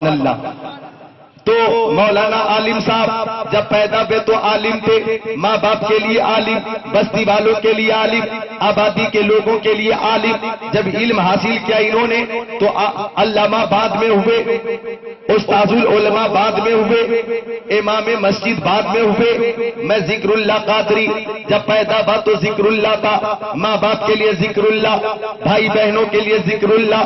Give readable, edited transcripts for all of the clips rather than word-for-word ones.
اللہ۔ تو مولانا عالم صاحب جب پیدا ہوئے تو عالم تھے، ماں باپ کے لیے عالم، بستی والوں کے لیے عالم، آبادی کے لوگوں کے لیے عالم۔ جب علم حاصل کیا انہوں نے تو علامہ بعد میں ہوئے، استاذ العلماء بعد میں ہوئے، امام مسجد بعد میں ہوئے۔ میں ذکر اللہ قادری جب پیدا ہوا تو ذکر اللہ تھا، ماں باپ کے لیے ذکر اللہ، بھائی بہنوں کے لیے ذکر اللہ،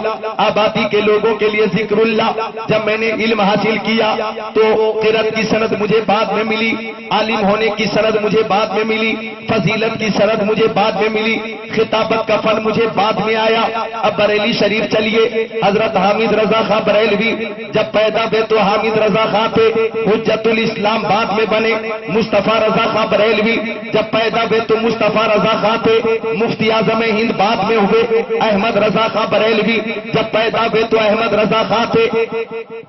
آبادی کے لوگوں کے لیے ذکر اللہ۔ جب میں نے علم حاصل کیا تو قرأت کی سند مجھے بعد میں ملی، عالم ہونے کی سند مجھے بعد میں ملی، فضیلت کی سند مجھے بعد میں ملی، خطابت کا فن مجھے بعد میں آیا۔ اب بریلی شریف چلیے، حضرت حامد رضا خان بریلوی جب پیدا ہوئے تو حامد رضا خان تھے، حجت الاسلام بعد میں بنے۔ مصطفیٰ رضا خان بریلوی جب پیدا ہوئے تو مصطفیٰ رضا خان تھے، مفتی اعظم ہند بعد میں ہوئے۔ احمد رضا خان بریلوی جب پیدا ہوئے تو احمد رضا خان تھے،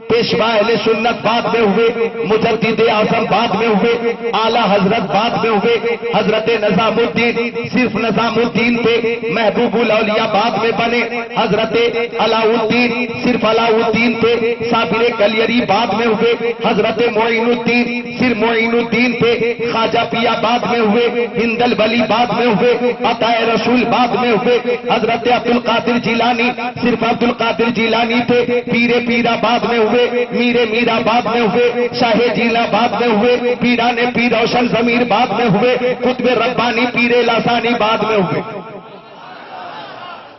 پیشوا اہل سنت بعد میں ہوئے، مجدد اعظم بعد میں ہوئے، اعلیٰ حضرت بعد میں ہوئے۔ حضرت نظام الدین صرف نظام الدین تھے، محبوب الاولیاء بعد میں بنے۔ حضرت علاء الدین صرف علاء الدین تھے، صابر کلیری بعد میں ہوئے۔ حضرت معین الدین صرف معین الدین تھے، خواجہ پیا بعد میں ہوئے، ہندل ولی بعد میں ہوئے، عطا رسول بعد میں ہوئے۔ حضرت عبد القادر جیلانی صرف عبد القادر جیلانی تھے، پیر پیرا بعد میں ہوئے، میر میرا بعد میں ہوئے، شاہ جیلا بعد میں ہوئے، پیران پیر روشن ضمیر بعد میں ہوئے، قطب ربانی پیر لاسانی بعد میں ہوئے۔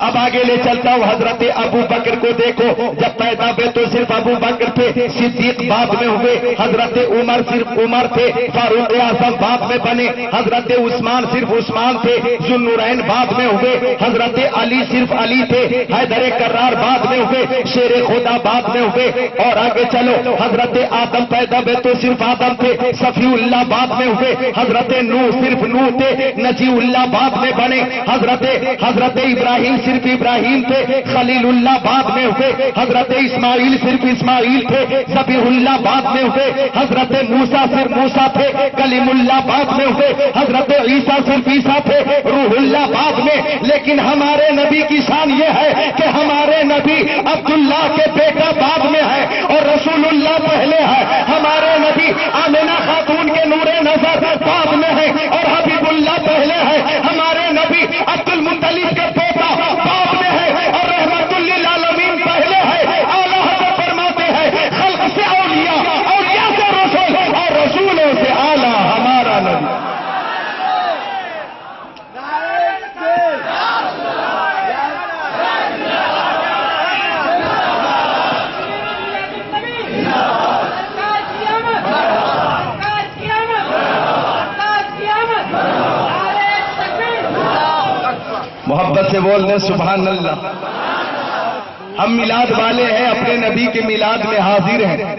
اب آگے لے چلتا ہوں، حضرت ابو بکر کو دیکھو، جب پیدا ہوئے تو صرف ابو بکر تھے، صدیق بعد میں ہوئے۔ حضرت عمر صرف عمر تھے، فاروق اعظم بعد میں بنے۔ حضرت عثمان صرف عثمان تھے، ذوالنورین بعد میں ہوئے۔ حضرت علی صرف علی تھے، حیدر کرار بعد میں ہوئے، شیر خدا بعد میں ہوئے۔ اور آگے چلو، حضرت آدم پیدا ہوئے تو صرف آدم تھے، صفی اللہ بعد میں ہوئے۔ حضرت نوح صرف نوح تھے، نجی اللہ بعد میں بنے۔ حضرت ابراہیم صرف ابراہیم تھے، خلیل اللہ بعد میں ہوئے۔ حضرت اسماعیل صرف اسماعیل تھے، ذبیح اللہ بعد میں ہوئے۔ حضرت موسیٰ صرف موسیٰ تھے، کلیم اللہ بعد میں ہوئے۔ حضرت عیسیٰ صرف عیسیٰ تھے، روح اللہ بعد میں۔ لیکن ہمارے نبی کی شان یہ ہے کہ ہمارے نبی عبداللہ کے بیٹا بعد میں ہے اور رسول اللہ پہلے ہے۔ ہمارے نبی آمنہ خاتون کے نور نظر بعد میں ہے اور حبیب اللہ پہلے ہے۔ ہمارے نبی عبد المطلب کے بیٹا بعد میں ہے اور رحمت للعالمین پہلے ہے۔ اعلیٰ حضرت فرماتے ہیں خلق سے اولیاء، اولیاء سے رسول اور رسولوں سے اعلیٰ ہمارا نبی۔ محبت سے بول دیں سبحان اللہ۔ ہم میلاد والے ہیں، اپنے نبی کے میلاد میں حاضر ہیں۔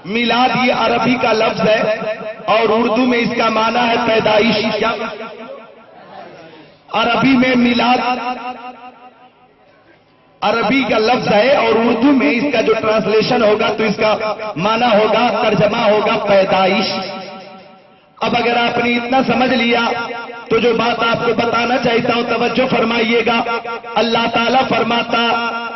میلاد یہ عربی کا لفظ ہے اور اردو میں اس کا معنی ہے پیدائش۔ کیا عربی میں میلاد عربی کا لفظ ہے اور اردو میں اس کا جو ٹرانسلیشن ہوگا تو اس کا معنی ہوگا، ترجمہ ہوگا پیدائش۔ اب اگر آپ نے اتنا سمجھ لیا تو جو بات آپ کو بتانا چاہتا ہوں توجہ فرمائیے گا۔ اللہ تعالیٰ فرماتا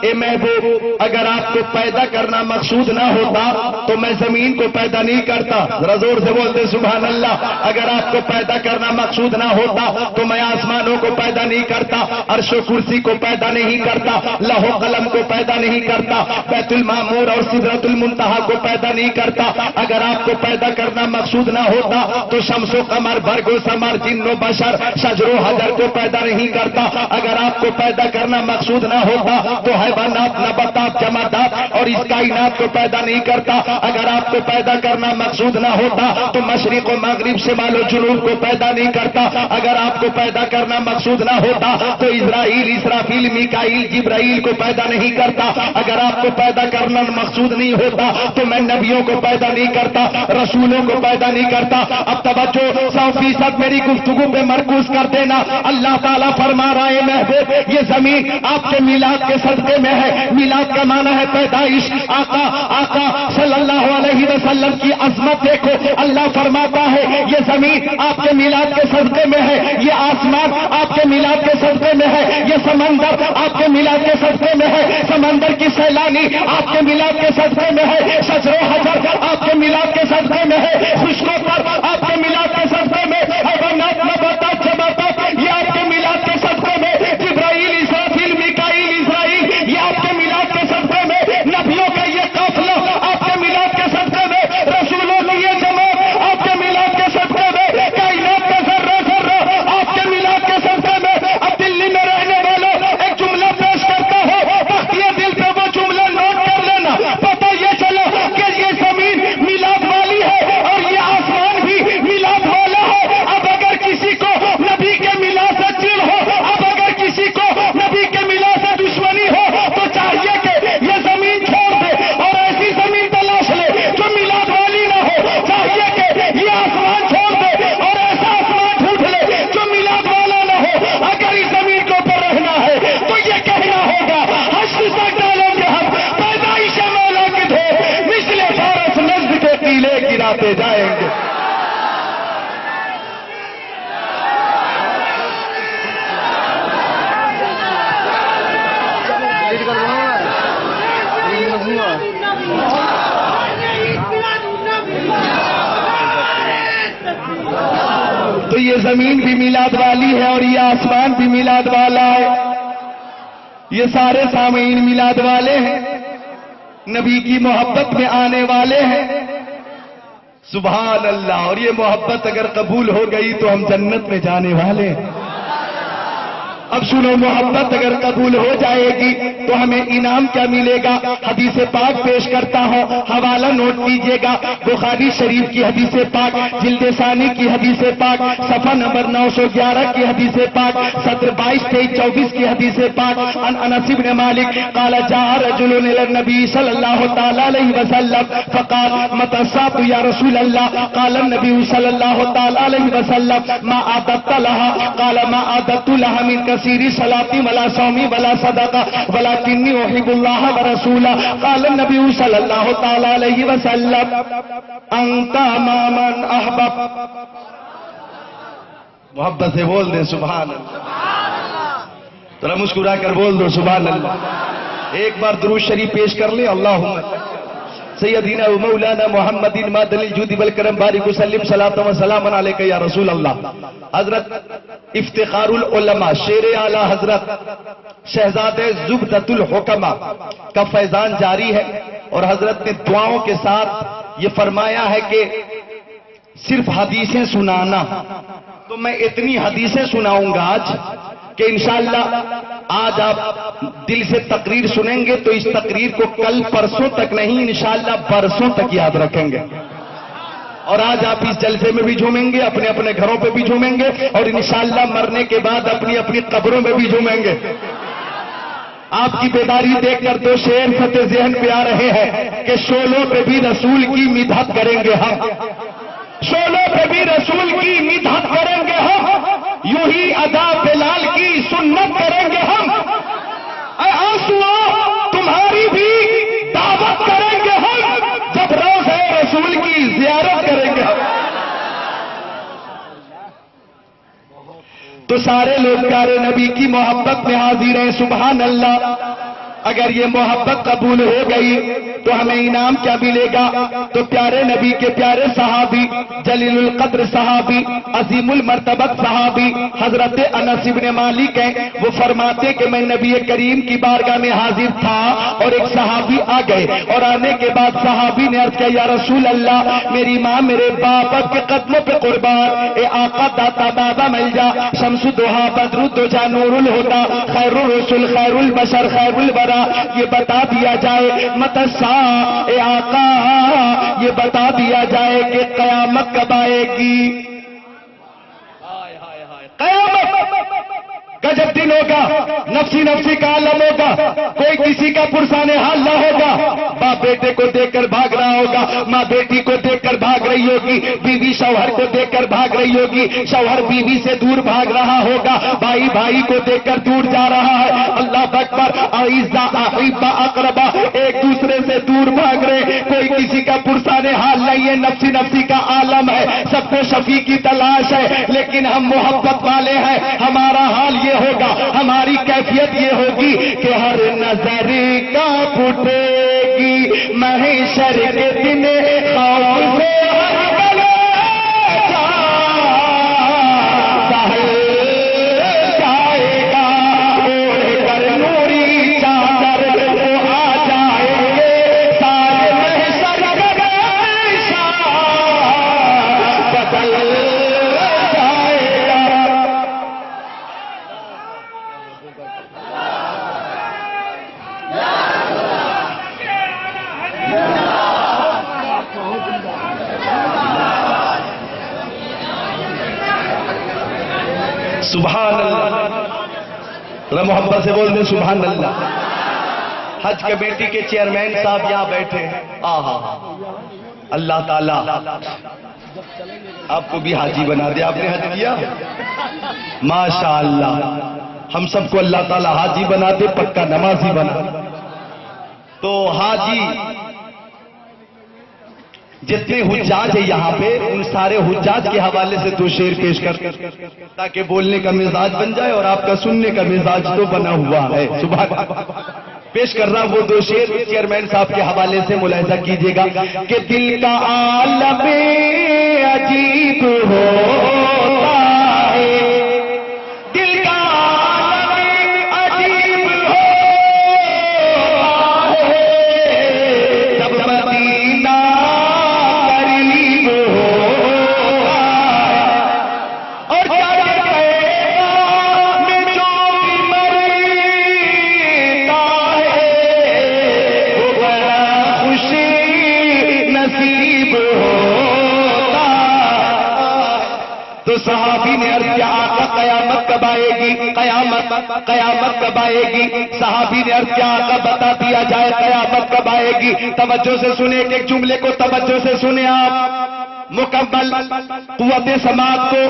اے محبوب اگر آپ کو پیدا کرنا مقصود نہ ہوتا تو میں زمین کو پیدا نہیں کرتا۔ ذرا زور سے بولتے سبحان اللہ۔ اگر آپ کو پیدا کرنا مقصود نہ ہوتا تو میں آسمانوں کو پیدا نہیں کرتا، عرش و کرسی کو پیدا نہیں کرتا، لوح و قلم کو پیدا نہیں کرتا، بیت المعمور اور سدرۃ المنتہا کو پیدا نہیں کرتا۔ اگر آپ کو پیدا کرنا مقصود نہ ہوتا تو شمس و قمر، برگ و ثمر، جن و بشر، شجر و حجر کو پیدا نہیں کرتا۔ اگر آپ کو پیدا کرنا مقصود نہ ہوتا تو حیوانات، نباتات، جمادات اور اس کائنات کو پیدا نہیں کرتا۔ اگر آپ کو پیدا کرنا مقصود نہ ہوتا تو مشرق و مغرب، شمال و جنوب کو پیدا نہیں کرتا۔ اگر آپ کو پیدا کرنا مقصود نہ ہوتا تو اسرائیل، اسرافیل، میکائیل، جبرائیل کو پیدا نہیں کرتا۔ اگر آپ کو پیدا کرنا مقصود نہیں ہوتا تو میں نبیوں کو پیدا نہیں کرتا، رسولوں کو پیدا نہیں کرتا۔ اب توجہ، 100% میری گفتگو پہ مرکوز کر دینا۔ اللہ تعالیٰ فرما رہا ہے محبوب یہ زمین آپ کے میلاد کے صدقے میں ہے۔ میلاد کا معنی ہے پیدائش۔ آقا صلی اللہ علیہ وسلم کی عظمت دیکھو، اللہ فرماتا ہے یہ زمین آپ کے میلاد کے صدقے میں ہے، یہ آسمان آپ کے میلاد کے صدقے میں ہے، یہ سمندر آپ کے میلاد کے صدقے میں ہے، سمندر کی سیلانی آپ کے میلاد کے صدقے میں ہے، شجر و حجر آپ کے میلاد کے صدقے میں ہے، خشکوں پر آپ کے میلاد کے صدقے میں، حیوانات نباتات جماعتات یہ آپ کے میلاد کے صدقے میں، جبرائیل اسرافیل میکائیل اسرائیل یہ آپ کے میلاد کے صدقے میں، نبیوں کا یہ قافلہ آپ کے میلاد کے صدقے میں، رسولوں کی یہ جماعت آپ کے میلاد کے صدقے میں، کائنات کا ذرہ ذرہ آپ کے میلاد کے صدقے میں۔ اب دلی میں رہنے والوں ایک جملہ پیش کرتا ہو، تختیہ دل پہ وہ جملہ نوٹ کر لینا، پتہ یہ چلو کہ یہ زمین میلاد والی ہے اور یہ آسمان بھی میلاد والا ہے۔ اب اگر کسی کو نبی کے میلاد سے چڑ ہو، اب اگر کسی کو نبی کے میلاد سے دشمنی ہو تو چاہیے کہ یہ زمین چھوڑ دے اور ایسی زمین تلاش لے جو میلاد والی نہ ہو، چاہیے کہ یہ آسمان چھوڑ دے اور ایسا آسمان ڈھونڈ لے جو میلاد والا نہ ہو۔ اگر اس زمین کے اوپر رہنا ہے تو یہ کہنا ہوگا حشر تک ڈالیں گے ہم پیدائش مولا کی دھوپ مثل فارس نزد کے قلعے گراتے جائیں گے۔ تو یہ زمین بھی میلاد والی ہے اور یہ آسمان بھی میلاد والا ہے، یہ سارے سامعین میلاد والے ہیں، نبی کی محبت میں آنے والے ہیں۔ سبحان اللہ۔ اور یہ محبت اگر قبول ہو گئی تو ہم جنت میں جانے والے ہیں۔ اب سنو، محبت اگر قبول ہو جائے گی تو ہمیں انعام کیا ملے گا؟ حدیث پاک پیش کرتا ہوں، حوالہ نوٹ کیجئے گا، بخاری شریف کی حدیث پاک، جلد ثانی کی حدیث پاک، صفحہ نمبر 911 کی حدیث پاک، سطر 22 23 24 کی حدیث پاک۔ عن انس بن مالک قال جاء رجل الى النبي صلى الله تعالى عليه وسلم فقال متى الساعة يا رسول الله؟ قال النبي صلى الله تعالى عليه وسلم ما أعددت لها؟ قال ما أعددت لها من كثير صلاة ولا صوم ولا صدقة ولكني أحب الله ورسوله۔ قال النبي صلى الله تعالى عليه وسلم أنت مع من أحبب۔ محبت سے بول دے سبحان اللہ، ذرا مسکرا کر بول دو سبحان اللہ۔ ایک بار درود شریف پیش کر لیں، اللہم سیدنا و مولانا محمد مادن الجود والکرم بارک وسلم صلاۃ و سلام علیک یا رسول اللہ۔ حضرت افتخار العلماء شیر اعلی حضرت شہزادہ زبدۃ الحکماء کا فیضان جاری ہے، اور حضرت نے دعاؤں کے ساتھ یہ فرمایا ہے کہ صرف حدیثیں سنانا، تو میں اتنی حدیثیں سناؤں گا آج کہ انشاءاللہ آج آپ دل سے تقریر سنیں گے تو اس تقریر کو کل پرسوں تک نہیں انشاءاللہ برسوں تک یاد رکھیں گے، اور آج آپ اس جلسے میں بھی جھومیں گے، اپنے اپنے گھروں پہ بھی جھومیں گے، اور انشاءاللہ مرنے کے بعد اپنی اپنی قبروں میں بھی جھومیں گے۔ آپ کی بیداری دیکھ کر دو شعر فتح ذہن پہ آ رہے ہیں کہ شعلوں پہ بھی رسول کی مدحت کریں گے ہم، شعلوں پہ بھی رسول کی مدحت کریں گے ہم، یوں ہی ادا بلال کی سنت کریں گے ہم، اے آنسوؤں تمہاری بھی دعوت کریں گے ہم، جب روضہ رسول کی زیارت کریں گے ہم۔ تو سارے لوگ پیارے نبی کی محبت میں حاضر ہیں، سبحان اللہ۔ اگر یہ محبت قبول ہو گئی تو ہمیں انعام کیا ملے گا؟ تو پیارے نبی کے پیارے صحابی، جلیل القدر صحابی، عظیم المرتبت صحابی حضرت انس بن مالک ہیں، وہ فرماتے کہ میں نبی کریم کی بارگاہ میں حاضر تھا اور ایک صحابی آ گئے، اور آنے کے بعد صحابی نے عرض کیا یا رسول اللہ میری ماں میرے باپ کے قدموں پہ قربان، اے آقا داتا بابا مل جا، شمس الضحیٰ بدر الدجا نور الہدی خیر الرسل خیر البشر خیر الورا، یہ بتا دیا جائے متسا، اے آقا یہ بتا دیا جائے کہ قیامت کب آئے گی؟ قیامت کا جب دن ہوگا نفسی نفسی کا عالم ہوگا، کوئی کسی کا پرسان حال نہ ہوگا، باپ بیٹے کو دیکھ کر بھاگ رہا ہوگا، ماں بیٹی کو دیکھ کر بھاگ رہی ہوگی، بیوی شوہر کو دیکھ کر بھاگ رہی ہوگی، شوہر بیوی سے دور بھاگ رہا ہوگا، بھائی بھائی کو دیکھ کر دور جا رہا ہے، اللہ اکبر، اعزا احبا اقربا ایک دوسرے سے دور بھاگ رہے، کوئی کسی کا پرسان حال نہیں ہے، نفسی نفسی کا عالم ہے، سب کو شفیع کی تلاش ہے، لیکن ہم محبت والے ہیں، ہمارا حال یہ ہوگا، ہماری کیفیت یہ ہوگی کہ ہر نظر کا پھٹے گی محشر کے دن خوف سے ہر گلے جائے گا، اوڑھ کر نوری چادر وہ آ جائیں گے، سارے محشر کا نشان بدل جائے گا۔ سبحان اللہ، ذرا محبت سے بول دیں سبحان اللہ۔ حج کمیٹی کے چیئرمین صاحب یہاں بیٹھے ہیں، اللہ تعالیٰ آپ کو بھی حاجی بنا دے۔ آپ نے حج کیا؟ ماشاء اللہ، ہم سب کو اللہ تعالیٰ حاجی بنا دے، پکا نمازی بنا دے۔ تو حاجی جتنے حجاج ہیں یہاں پہ، ان سارے حجاج کے حوالے سے دو شعر پیش کر تاکہ بولنے کا مزاج بن جائے، اور آپ کا سننے کا مزاج تو بنا ہوا ہے۔ سبحان پیش کر رہا وہ دو شعر چیئرمین صاحب کے حوالے سے ملاحظہ کیجئے گا کہ دل کا عالم عجیب ہوتا ہے، دل کا عالم عجیب ہوتا ہے، جب مدینہ قریب ہوتا ہے، اور چڑھ گئے میں جو بھی مرتا ہے وہ بڑا خوشی نصیب ہوتا ہے۔ تو صحابی نے عرض کیا آقا قیامت کب آئے گی؟ قیامت کب آئے گی؟ صحابی نے عرض کیا آقا بتا دیا جائے قیامت کب آئے گی؟ توجہ سے سنیں، ایک جملے کو توجہ سے سنیں آپ، مکمل قوت سماعت کو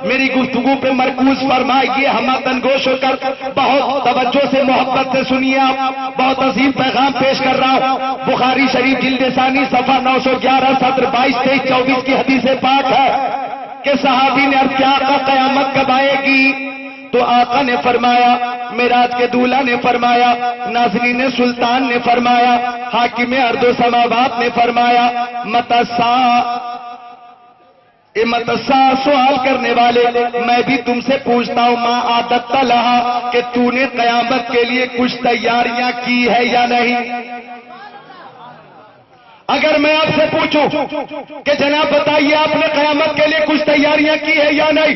میری گفتگو پہ مرکوز فرمائیے، ہم تنگوش ہو کر بہت توجہ سے محبت سے سنیے آپ، بہت عظیم پیغام پیش کر رہا ہوں۔ بخاری شریف جلد ثانی صفحہ 911 سطر 22 23 24 کی حدیث پاک ہے کہ صحابی نے عرض کیا آقا قیامت کب آئے گی؟ تو آقا نے فرمایا، معراج کے دولہ نے فرمایا، ناظرین سلطان نے فرمایا، حاکم ارض و سماوات نے فرمایا، متسا سوال کرنے والے میں بھی تم سے پوچھتا ہوں، ما عادت لہا کہ تو نے قیامت کے لیے کچھ تیاریاں کی ہے یا نہیں؟ اگر میں آپ سے پوچھوں کہ جناب بتائیے آپ نے قیامت کے لیے کچھ تیاریاں کی ہے یا نہیں،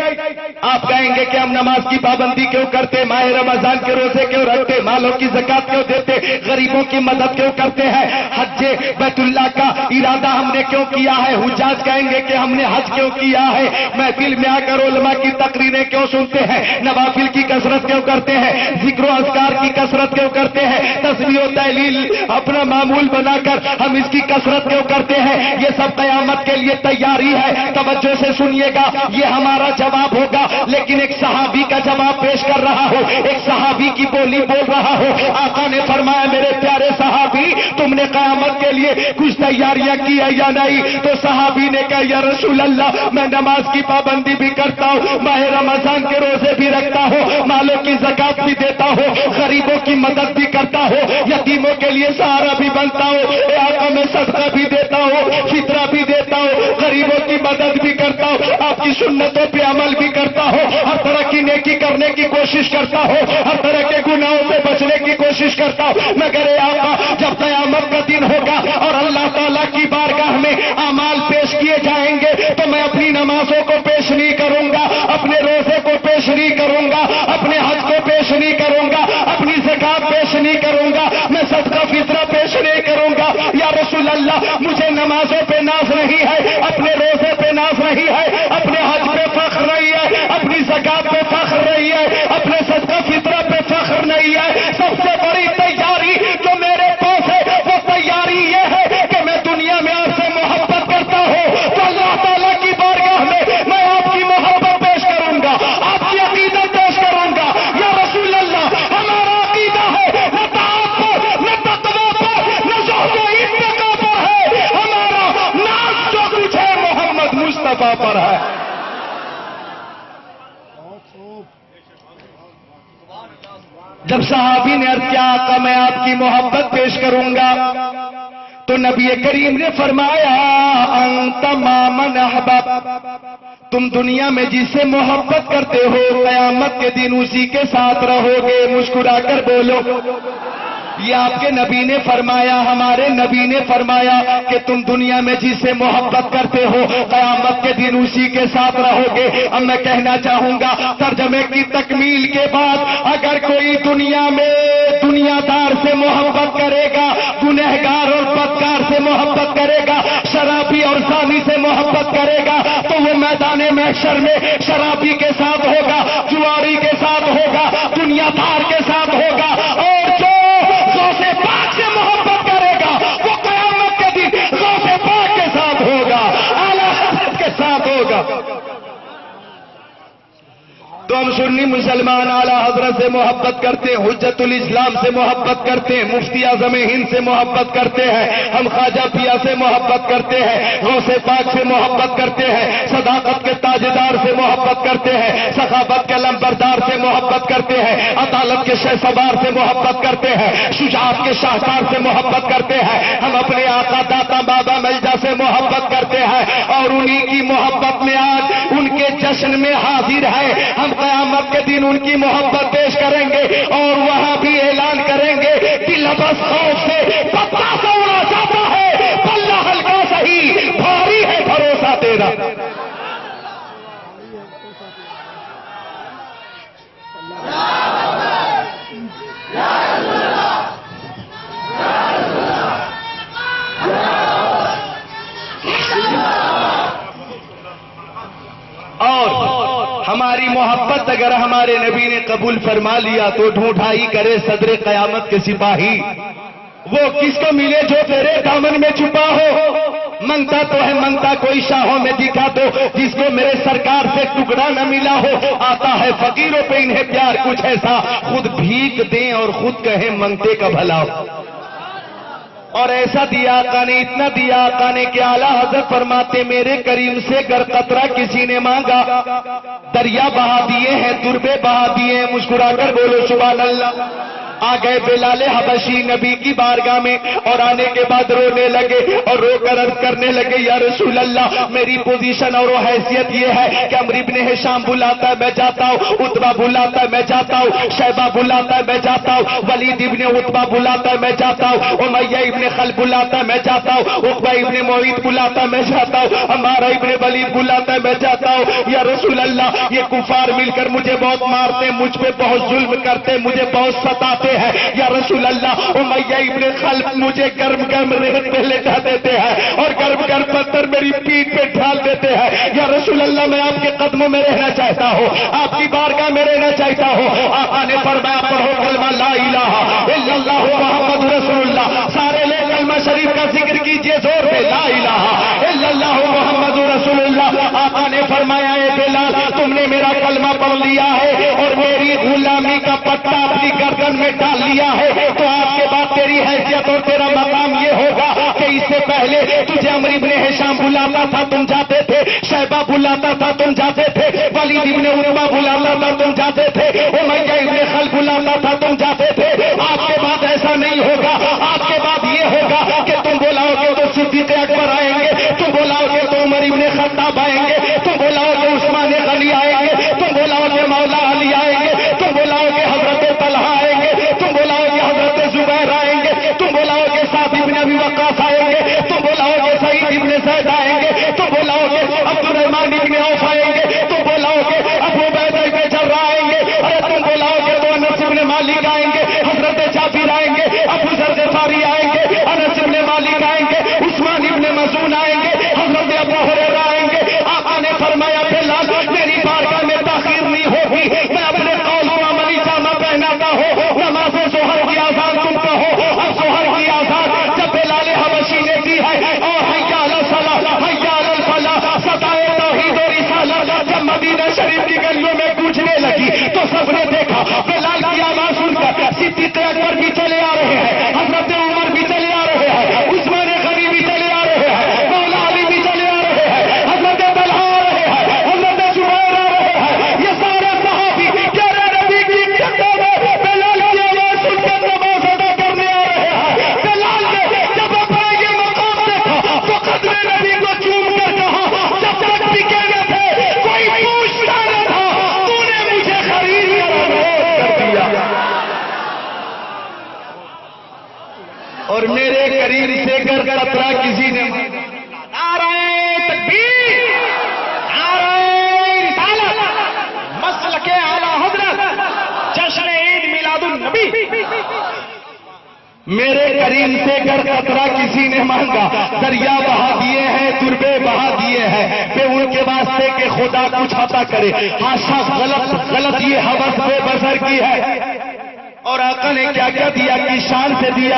آپ کہیں گے کہ ہم نماز کی پابندی کیوں کرتے، ماہ رمضان کے روزے کیوں رکھتے، مالوں کی زکات کیوں دیتے، غریبوں کی مدد کیوں کرتے ہیں، حج بیت اللہ کا ارادہ ہم نے کیوں کیا ہے؟ حجاج کہیں گے کہ ہم نے حج کیوں کیا ہے، محفل میں آ کر علماء کی تقریریں کیوں سنتے ہیں، نوافل کی کثرت کیوں کرتے ہیں، ذکر و اذکار کی کثرت کیوں کرتے ہیں، تسبیح و تحلیل اپنا معمول بنا کر ہم اس کی کثرت کیوں کرتے ہیں؟ یہ سب قیامت کے لیے تیاری ہے۔ توجہ سے سنیے گا، یہ ہمارا جواب ہوگا، لیکن ایک صحابی کا جواب پیش کر رہا ہوں، ایک صحابی کی بولی بول رہا ہوں۔ آقا نے فرمایا میرے پیارے صحابی تم نے قیامت کے لیے کچھ تیاریاں کی ہے یا نہیں؟ تو صحابی نے کہا یا رسول اللہ میں نماز کی پابندی بھی کرتا ہوں، ماہ رمضان کے روزے بھی رکھتا ہوں، مالوں کی زکات بھی دیتا ہوں، غریبوں کی مدد بھی کرتا ہوں، یتیموں کے لیے سہارا بھی بنتا ہوں، اے آقا میں صدقہ بھی دیتا ہوں، فطرہ بھی دیتا ہوں، غریبوں کی مدد بھی کرتا ہوں، آپ کی سنتوں پہ عمل بھی کرتا ہوں، ہر طرح کی نیکی کرنے کی کوشش کرتا ہوں، ہر طرح کے گناہوں سے بچنے کی کوشش کرتا ہوں، مگر اے آقا جب قیامت کا دن ہوگا اور اللہ تعالیٰ کی بارگاہ میں اعمال پیش کیے جائیں گے تو میں اپنی نمازوں کو پیش نہیں کروں گا، اپنے روزے کو پیش نہیں کروں گا، اپنے حج کو پیش نہیں کروں گا، اپنی زکات پیش نہیں کروں گا، میں صدقہ فطرہ پیش نہیں کروں گا۔ یا رسول اللہ مجھے نمازوں پہ ناز نہیں ہے، اپنے روزے پہ ناز نہیں ہے، اپنے حج پہ فخر نہیں ہے، اپنی زکات پہ فخر نہیں ہے، اپنے صدقہ گئی ہے، سب سے بڑی تیاری جو میرے پاس ہے وہ تیاری یہ ہے کہ میں دنیا میں آپ سے محبت کرتا ہوں تو اللہ تعالیٰ کی بارگاہ میں آپ کی محبت پیش کروں گا، آپ کی عقیدت پیش کروں گا۔ یا رسول اللہ، ہمارا عقیدہ ہے نہ تعاون پر، نہ تقوی پر، نہ زہد و اتقاء پر ہے، ہمارا ناز جو کچھ ہے محمد مصطفیٰ پر ہے۔ جب صحابی نے عرض کیا آقا میں آپ کی محبت پیش کروں گا تو نبی کریم نے فرمایا انت ما من احبب، تم دنیا میں جس سے محبت کرتے ہو قیامت کے دن اسی کے ساتھ رہو گے۔ مسکرا کر بولو، یہ آپ کے نبی نے فرمایا، ہمارے نبی نے فرمایا کہ تم دنیا میں جس سے محبت کرتے ہو قیامت کے دن اسی کے ساتھ رہو گے۔ اب میں کہنا چاہوں گا ترجمے کی تکمیل کے بعد، اگر کوئی دنیا میں دنیا دار سے محبت کرے گا، گنہگار اور بدکار سے محبت کرے گا، شرابی اور زانی سے محبت کرے گا تو وہ میدان محشر میں شرابی کے ساتھ ہوگا، جواری کے ساتھ ہوگا، دنیا دار کے ساتھ ہوگا، اور جو غوث پاک سے محبت کرے گا وہ قیامت کے دن غوث پاک کے ساتھ ہوگا، اعلیٰ حضرت کے ساتھ ہوگا۔ تو ہم سنی مسلمان اعلیٰ حضرت سے محبت کرتے ہیں، حجت الاسلام سے محبت کرتے ہیں، مفتی اعظم ہند سے محبت کرتے ہیں، ہم خواجہ پیا سے محبت کرتے ہیں، غوث پاک سے محبت کرتے ہیں، صداقت کے تاجدار سے محبت کرتے ہیں، سخاوت کے لمبردار سے محبت کرتے ہیں، عدالت کے شہسوار سے محبت کرتے ہیں، شجاعت کے شاہکار سے محبت کرتے ہیں، ہم اپنے آقا داتا بابا ملجا سے محبت کرتے ہیں، اور انہی کی محبت میں آج ان کے جشن میں حاضر ہے۔ ہم قیامت کے دن ان کی محبت پیش کریں گے اور وہاں بھی اعلان کریں گے کہ لبس خوف سے پتا سا اڑا جاتا ہے، پلہ ہلکا صحیح بھاری ہے بھروسہ تیرا۔ ہماری محبت اگر ہمارے نبی نے قبول فرما لیا تو ڈھونڈائی کرے صدر قیامت کے سپاہی، وہ کس کو ملے جو تیرے دامن میں چھپا ہو۔ منگتا تو ہے منگتا کوئی شاہوں میں دکھا دو، جس کو میرے سرکار سے ٹکڑا نہ ملا ہو۔ آتا ہے فقیروں پہ انہیں پیار کچھ ایسا، خود بھیک دیں اور خود کہیں منگتے کا بھلا ہو۔ اور ایسا دیا آقا نے، اتنا دیا آقا نے کہ اعلیٰ حضرت فرماتے میرے کریم سے گر قطرہ کسی نے مانگا دریا بہا دیے ہیں، دربے بہا دیے ہیں۔ مسکرا کر بولو سبحان اللہ۔ آ گئے بلال حبشی نبی کی بارگاہ میں اور آنے کے بعد رونے لگے اور رو کر عرض کرنے لگے یا رسول اللہ میری پوزیشن اور حیثیت یہ ہے کہ عمرو بن ہشام بلاتا ہے میں جاتا ہوں، عتبہ بلاتا ہے میں جاتا ہوں، شیبہ بلاتا ہے میں جاتا ہوں، ولید ابن عتبہ بلاتا ہے میں جاتا ہوں، امیہ ابن خلف بلاتا ہے میں جاتا ہوں، عقبہ ابن معیط بلاتا ہے میں جاتا ہوں، عمارہ ابن ولید بلاتا ہے میں جاتا ہوں۔ یا رسول اللہ یہ کفار مل کر مجھے بہت مارتے، مجھ پہ بہت ظلم کرتے، مجھے بہت ستاتے ہے۔ یا رسول اللہ امیہ ابن خلف مجھے گرم گرم ریت پہ لٹا دیتے ہیں اور گرم گرم پتھر میری پیٹھ پہ ڈال دیتے ہیں۔ یا رسول اللہ میں آپ کے قدموں میں رہنا چاہتا ہوں، آپ کی بارگاہ میں رہنا چاہتا ہوں۔ آقا نے فرمایا پڑھو کلمہ لا الہ الا اللہ محمد رسول اللہ، سارے لے کلمہ شریف کا ذکر کیجئے زور پہ، لا الہ الا اللہ محمد رسول اللہ۔ آقا نے فرمایا اے بلال تم نے میرا کلمہ پڑھ لیا ہے اور میری غلامی کا پٹا اپنی گردن میں ڈال لیا ہے، تو آج کے بعد تیری حیثیت اور تیرا مقام یہ ہوگا کہ اس سے پہلے تجھے عمرو بن ہشام بلاتا تھا تم جاتے تھے، شیبہ بلاتا تھا تم جاتے تھے، ولید ابن عتبہ بلاتا تھا تم جاتے تھے، امیہ ابن خلف بلاتا تھا تم جاتے تھے۔ آج کے بعد ایسا نہیں ہوگا، آج کے بعد یہ ہوگا کہ تم بلاؤ گے تو صدیق اکبر آئیں گے، تم بلاؤ گے تو عمر ابن خطاب آئیں گے، تم بلاؤ گے عثمان غنی آئیں گے، تم بلاؤ گے مولا علی آئیں گے، تم بلاؤ گے حضرت طلحہ آئیں گے، تم بلاؤ گے حضرت زبیر آئیں گے، تم بلاؤ گے سعد بن ابی وقاص آئیں گے، تم بلاؤ گے سعید بن زید آئیں گے، تم بلاؤ گے عبد الرحمن بن عوف آئیں گے، تم بلاؤ گے ابو عبیدہ بن جراح آئیں گے، ارے تم بلاؤ گے تو انس بن مالک آئیں گے، حضرت جابر آئیں گے، ابو ذر غفاری آئیں گے، انس بن مالک آئیں گے، عثمان بن مظعون آئیں گے، حضرت ابو ہریرہ آئیں گے۔ آقا نے فرمایا بلال میری بارگاہ میں تاخیر نہیں ہوگی، میں اپنے قول کو عملی جامہ پہناتا ہوں، مدینہ شریف کی گلیوں میں گونجنے لگی تو سب نے دیکھا بلال کی آواز سن کر صدیق اکبر بھی چلے آ رہے ہیں، حضرت عمر بھی چلے آ رہے ہیں، عثمان غنی بھی چلے آ رہے ہیں، مولا علی بھی چلے آ رہے ہیں، حضرت طلحہ آ رہے ہیں، حضرت زبیر آ رہے ہیں، یہ سارے صحابی پیارے نبی کی جنگوں میں بلال کی آواز سن کر نماز ادا کرنے آ رہے ہیں۔ بلال نے جب اپنا یہ مقام دیکھا تو قدر نبی کو چوم کر کہا جب تک بھی کہنے تھے کوئی پوچھتا نہ تھا تو نے مجھے خرید کر دیا، اور میرے قریب سے گر قطرہ کسی نے نعرہ تکبیر، نعرہ رسالت، مسلک اعلی حضرت، جشن عید میلاد النبی، میرے کریم سے گر قطرہ کسی نے مانگا، دریا بہا دیے ہیں، تربے بہا دیے ہیں، بے ان کے واسطے کہ خدا کچھ عطا کرے، ہاشا غلط یہ حوث بے بسر کی ہے۔ اور آقا نے کیا کیا دیا، کی شان سے دیا۔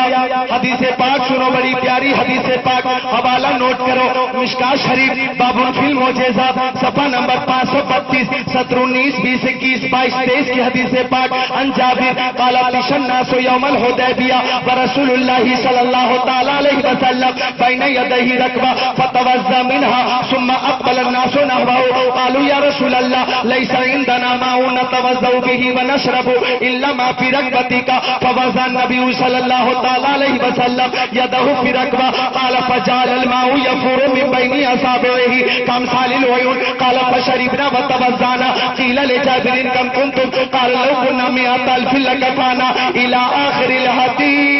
حدیث پاک سنو، بڑی پیاری حدیث پاک، حوالہ نوٹ کرو، مشکاۃ شریف باب فی المعجزات، صفحہ نمبر 532، 17، 19، 20، 21، 22، 23 کی حدیث پاک۔ عن جابر قال طش الناس یوم الحدیبیہ ورسول اللہ صلی اللہ تعالی علیہ وسلم بین یدیہ رکبہ فتوضا منها ثم اقبل الناس نحوه قالوا یا رسول اللہ لیس عندنا ماء نتوضا به ونشرب الا ما فی رکبہ کا، فوضع النبی صلی اللہ تعالی علیہ وسلم یدہ فی رکبہ، قال فجعل الماء یفور من بین اصابعہ کامثال العیون، قال فشربنا وتوضانا، قیل لجابر کم کنتم، قال لو كنا 100,000 لکفانا، الى آخر الحدیث۔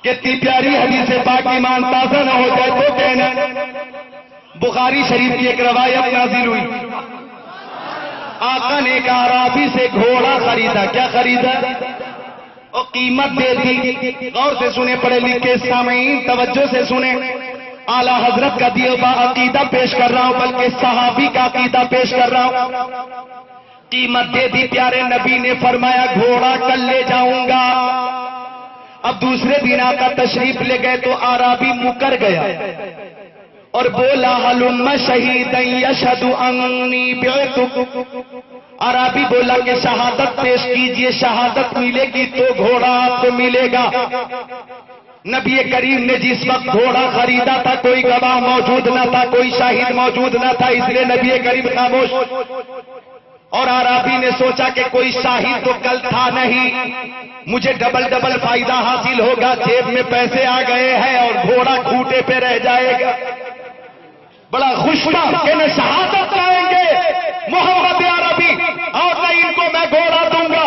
کتنی پیاری حدیث پاک، ایمان تازہ نہ ہو جائے تو کہنا۔ بخاری شریف کی ایک روایت نازل ہوئی، آقا نے ایک اعرابی سے گھوڑا خریدا۔ کیا خریدا؟ اور قیمت دے دی۔ غور سے سنیں پڑھے لکھے سامعین، توجہ سے سنیں، اعلیٰ حضرت کا دیا ہوا عقیدہ پیش کر رہا ہوں، بلکہ صحابی کا عقیدہ پیش کر رہا ہوں۔ قیمت دے دی، پیارے نبی نے فرمایا گھوڑا کل لے جاؤں گا۔ اب دوسرے دن آقا تشریف لے گئے تو اعرابی مکر گیا اور بولا ہلم شہیدا یشہد انی بعتک۔ عربی بولا کہ شہادت پیش کیجئے، شہادت ملے گی تو گھوڑا آپ کو ملے گا۔ نبی کریم نے جس وقت گھوڑا خریدا تھا کوئی گواہ موجود نہ تھا، کوئی شاہد موجود نہ تھا، اس لیے نبی کریم خاموش۔ اور عربی نے سوچا کہ کوئی شاہد تو کل تھا نہیں، مجھے ڈبل فائدہ حاصل ہوگا، جیب میں پیسے آ گئے ہیں اور گھوڑا کھوٹے پہ رہ جائے گا۔ بڑا خوش تھا کہ نہ شہادت لائیں گے محمد عربی اور نہ ان کو میں گھوڑا دوں گا۔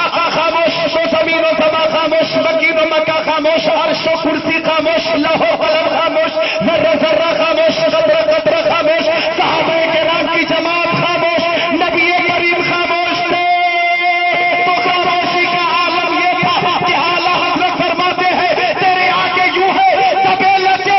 آقا خاموش، تو زمین و سما خاموش، مکین و مکہ خاموش، عرش و کرسی خاموش، لوح و قلم خاموش، ذرہ ذرہ خاموش، قطرہ قطرہ خاموش، صحابہ کرام کی جماعت خاموش، نبی کریم خاموش تھے۔ تو خاموشی کا عالم یہ تھا کہ اعلیٰ حضرت فرماتے ہیں تیرے آگے یوں ہے دبے لگے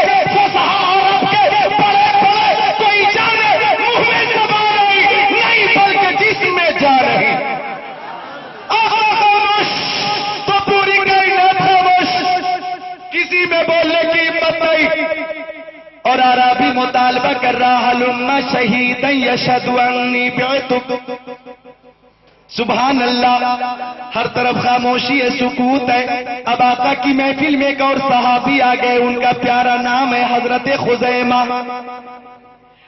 اور عربی مطالبہ کر رہا ہلم شہیدا یشہد انی بعتک۔ سبحان اللہ، ہر طرف خاموشی ہے، سکوت ہے۔ اب آقا کی محفل میں ایک اور صحابی آ گئے، ان کا پیارا نام ہے حضرت خزیمہ۔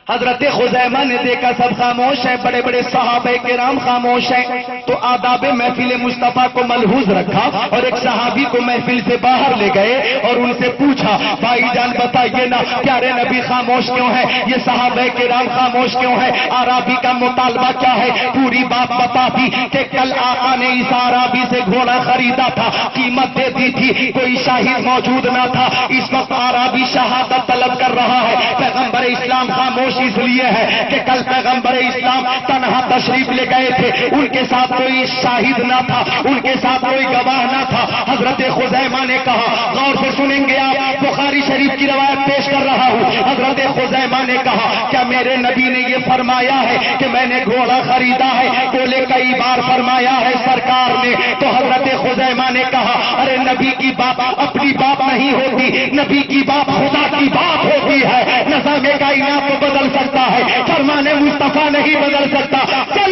حضرت خزیمہ نے دیکھا سب خاموش ہیں، بڑے بڑے صحابہ کرام خاموش ہیں، تو آداب محفل مصطفیٰ کو ملحوظ رکھا اور ایک صحابی کو محفل سے باہر لے گئے اور ان سے پوچھا بھائی جان بتائیے نا پیارے نبی خاموش کیوں ہے، یہ صحابہ کرام خاموش کیوں ہے، عربی کا مطالبہ کیا ہے؟ پوری بات بتا دی کہ کل آقا نے اس عربی سے گھوڑا خریدا تھا، قیمت دے دی تھی، کوئی شاہد موجود نہ تھا، اس وقت عربی شہادت طلب کر رہا ہے۔ پیغمبر اسلام خاموش اس لیے ہے کہ کل پیغمبر اسلام تنہا تشریف لے گئے تھے، ان کے ساتھ کوئی شاہد نہ تھا، ان کے ساتھ کوئی گواہ نہ تھا۔ حضرت خزیمہ نے کہا، غور سے سنیں گے آپ، بخاری شریف کی روایت پیش کر رہا ہوں، حضرت خزیمہ نے کہا کیا میرے نبی نے یہ فرمایا ہے کہ میں نے گھوڑا خریدا ہے؟ بولے کئی بار فرمایا ہے سرکار نے۔ تو حضرت خزیمہ نے کہا ارے نبی کی بات اپنی بات نہیں نہیں ہوتی، نبی کی بات خدا کی بات ہوتی ہے۔ نظام کائنات کو بدل سکتا ہے، فرمان مصطفیٰ نہیں بدل سکتا۔ چل